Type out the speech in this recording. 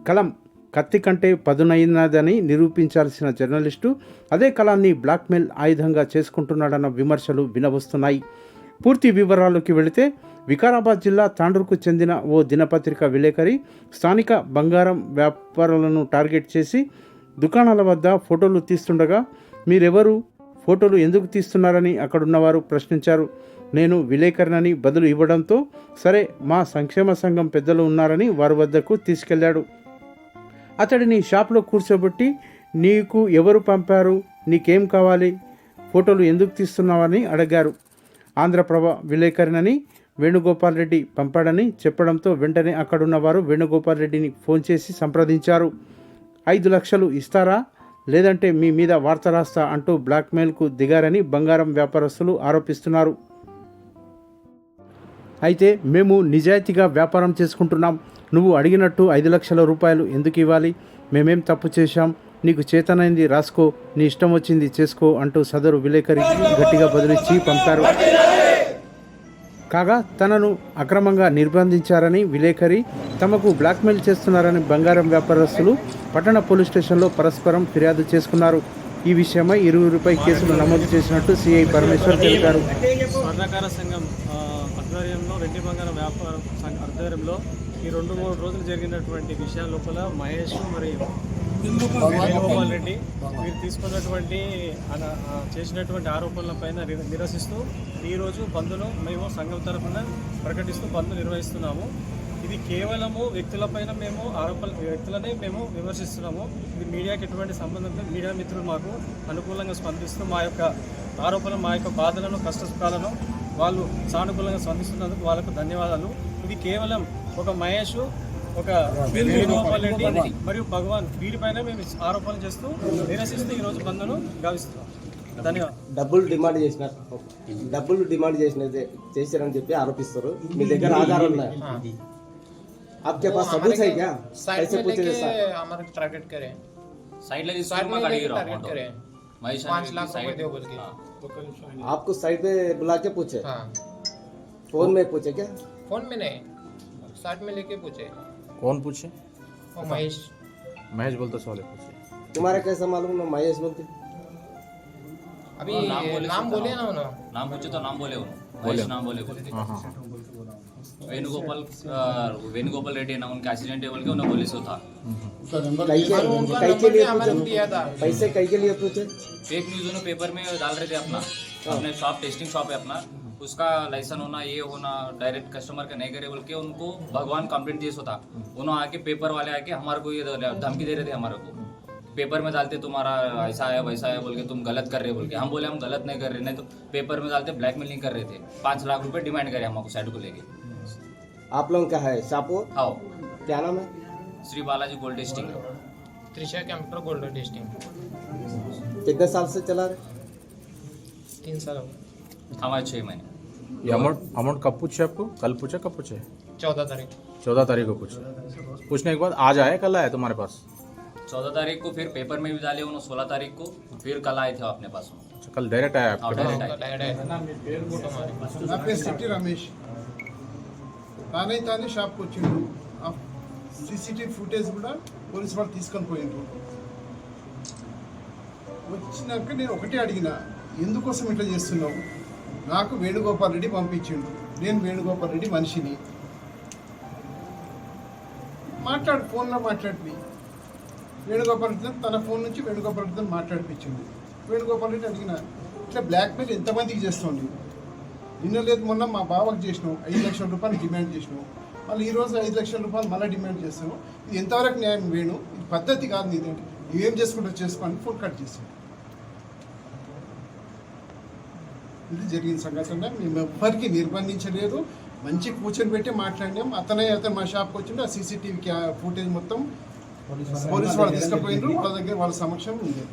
కలం కత్తి కంటే పదునైనదని నిరూపించాల్సిన జర్నలిస్టు అదే కలాన్ని బ్లాక్మెయిల్ ఆయుధంగా చేసుకుంటున్నాడన్న విమర్శలు వినవస్తున్నాయి. పూర్తి వివరాల్లోకి వెళితే వికారాబాద్ జిల్లా తాండూరుకు చెందిన ఓ దినపత్రిక విలేకరి స్థానిక బంగారం వ్యాపారులను టార్గెట్ చేసి దుకాణాల వద్ద ఫోటోలు తీస్తుండగా మీరెవరు, ఫోటోలు ఎందుకు తీస్తున్నారని అక్కడున్నవారు ప్రశ్నించారు. నేను విలేకరినని బదులు ఇవ్వడంతో సరే మా సంక్షేమ సంఘం పెద్దలు ఉన్నారని వారి వద్దకు తీసుకెళ్లాడు. అతడిని షాప్లో కూర్చోబెట్టి నీకు ఎవరు పంపారు, నీకేం కావాలి, ఫోటోలు ఎందుకు తీస్తున్నావని అడిగారు. ఆంధ్రప్రభ విలేకరినని వేణుగోపాల్ రెడ్డి పంపాడని చెప్పడంతో వెంటనే అక్కడున్న వారు వేణుగోపాల్ రెడ్డిని ఫోన్ చేసి సంప్రదించారు. 5 లక్షలు ఇస్తారా, లేదంటే మీ మీద వార్త రాస్తా అంటూ బ్లాక్మెయిల్కు దిగారని బంగారం వ్యాపారస్తులు ఆరోపిస్తున్నారు. అయితే మేము నిజాయితీగా వ్యాపారం చేసుకుంటున్నాం, నువ్వు అడిగినట్టు 5 లక్షల రూపాయలు ఎందుకు ఇవ్వాలి, మేమేం తప్పు చేశాం, నీకు చేతనైంది రాసుకో, నీ ఇష్టం వచ్చింది చేసుకో అంటూ సదరు విలేకరికి గట్టిగా బదులిచ్చి పంపారు. కాగా తనను అక్రమంగా నిర్బంధించారని విలేకరి తమకు బ్లాక్మెయిల్ చేస్తున్నారని బంగారం వ్యాపారస్తులు పట్టణ పోలీస్ స్టేషన్లో పరస్పరం ఫిర్యాదు చేసుకున్నారు. ఈ విషయమై ఇరువురిపై కేసులు నమోదు చేసినట్టు సిఐ పరమేశ్వర్ తెలిపారు. స్వర్ణకార సంఘం ఆధ్వర్యంలో వెండి బంగారం వ్యాపారం ఆధ్వర్యంలో ఈ 2-3 రోజులు జరిగినటువంటి విషయాల లోపల మహేష్ మరియు వేణుగోపాల్ రెడ్డి వీరు తీసుకున్నటువంటి చేసినటువంటి ఆరోపణలపైన నిరసిస్తూ ఈరోజు బంద్ను మేము సంఘం తరఫున ప్రకటిస్తూ బంద్ నిర్వహిస్తున్నాము. ఇది కేవలము వ్యక్తులపైన మేము వ్యక్తులనే మేము విమర్శిస్తున్నాము. ఇది మీడియాకి ఎటువంటి సంబంధం లేదు. మీడియా మిత్రులు మాకు అనుకూలంగా స్పందిస్తూ మా యొక్క ఆరోపణలు, మా యొక్క బాధలను, కష్ట సుఖాలను వాళ్ళు సానుకూలంగా స్పందిస్తున్నందుకు వాళ్ళకు ధన్యవాదాలు. ఇది కేవలం ఒక మహేష్, ఒక వేణుగోపాల్ రెడ్డి మరియు భగవాన్ వీరిపైన మేము ఆరోపణలు చేస్తూ నిరసిస్తూ ఈరోజు బంద్ను గావిస్తున్నాం. ధన్యవాదాలు. డబ్బులు డిమాండ్ చేశారని చెప్పి ఆరోపిస్తారు. మీ దగ్గర ఆధారాలు ఉన్నాయి? आपके पास सबूत है क्या? ऐसे पूछे हमारे टारगेट करें, साइड में टारगेट करें, 5 लाख रुपए दो बोल के आपको साइड पे बुला के पूछे? हाँ। फोन में पूछे क्या? फोन में नहीं, साइड में लेके पूछे। कौन पूछे? वो महेश बोलते सवाल पूछे। तुम्हारा कैसा मालूम ना महेश बोलते? अभी नाम बोले ना उन्होंने, नाम पूछे तो नाम बोले महेश नाम बोले वेणुगोपाल रेड्डी ना उनका एक्सीडेंट है बोल के उन्हें पुलिस था। पैसे कई के लिए पूछे? फेक न्यूज उन्होंने पेपर में डाल रहे थे अपना, अपने शॉप टेस्टिंग शॉप है अपना, उसका लाइसेंस होना ये होना डायरेक्ट कस्टमर का नहीं करे बोल के उनको भगवान कंप्लेंट दिए होता। उन्होंने आके पेपर वाले आके हमारे को ये धमकी दे रहे थे, हमारे को पेपर में डालते तुम्हारा ऐसा है वैसा है बोल के तुम गलत कर रहे बोल के। हम बोले हम गलत नहीं कर रहे, नहीं तो पेपर में डालते ब्लैकमेलिंग कर रहे थे। 5 लाख रुपए डिमांड करे हमको साइड को लेके। आप लोगों का है शापो? आओ, क्या नाम है? Shri Balaji gold testing, Trisha computer gold testing. कितने साल से चला रहे? 3 साल हो हमारे 6 महीने। ये अमाउंट कब पूछे आपको? कल पूछे? कब पूछे? 14 तारीख। 14 तारीख को पूछे। पूछने के बाद आज आए, कल आए तुम्हारे पास? 14 तारीख को, फिर पेपर में भी डाले उन्होंने 16 तारीख को, फिर कल आए थे अपने पास। अच्छा, कल डायरेक्ट आया आपके पास? నా పేరు సిటీ రమేష్. తానే షాప్కి వచ్చిండు. సీసీటీవీ ఫుటేజ్ కూడా పోలీసు వాళ్ళు తీసుకొని పోయిండ్రు. వచ్చినాక నేను ఒకటే అడిగిన, ఎందుకోసం ఇట్లా చేస్తున్నావు? నాకు వేణుగోపాల్ రెడ్డి పంపించిండు, నేను వేణుగోపాల్ రెడ్డి మనిషిని, ఫోన్లో మాట్లాడి వేణుగోపాల్ రెడ్డి తన ఫోన్ నుంచి వేణుగోపాల్ రెడ్డితో మాట్లాడిపించిండు. వేణుగోపాల్ రెడ్డి అడిగిన, ఇట్లా బ్లాక్మెయిల్ ఎంతమందికి చేస్తుంది? నిన్న లేదు మొన్న మా బావకు చేసినావు, 5 లక్షల రూపాయలు డిమాండ్ చేసినావు, మళ్ళీ ఈరోజు 5 లక్షల రూపాయలు మళ్ళీ డిమాండ్ చేస్తావు. ఇది ఎంతవరకు న్యాయం వేణు? ఇది పద్ధతి కాదు, నీదంటే ఏం చేసుకుంటావు చేసుకోని ఫోన్ కట్ చేసావు. ఇది జరిగిన సంఘటన. మేము ఎవ్వరికి నిర్బంధించలేదు, మంచి కూర్చొని పెట్టి మాట్లాడినాం. అతను మా షాప్కి వచ్చిండు. ఆ సీసీటీవీ ఫుటేజ్ మొత్తం పోలీసు వాళ్ళు తీసుకుపోయినారు. వాళ్ళ దగ్గర వాళ్ళ సమక్షం ఉంది.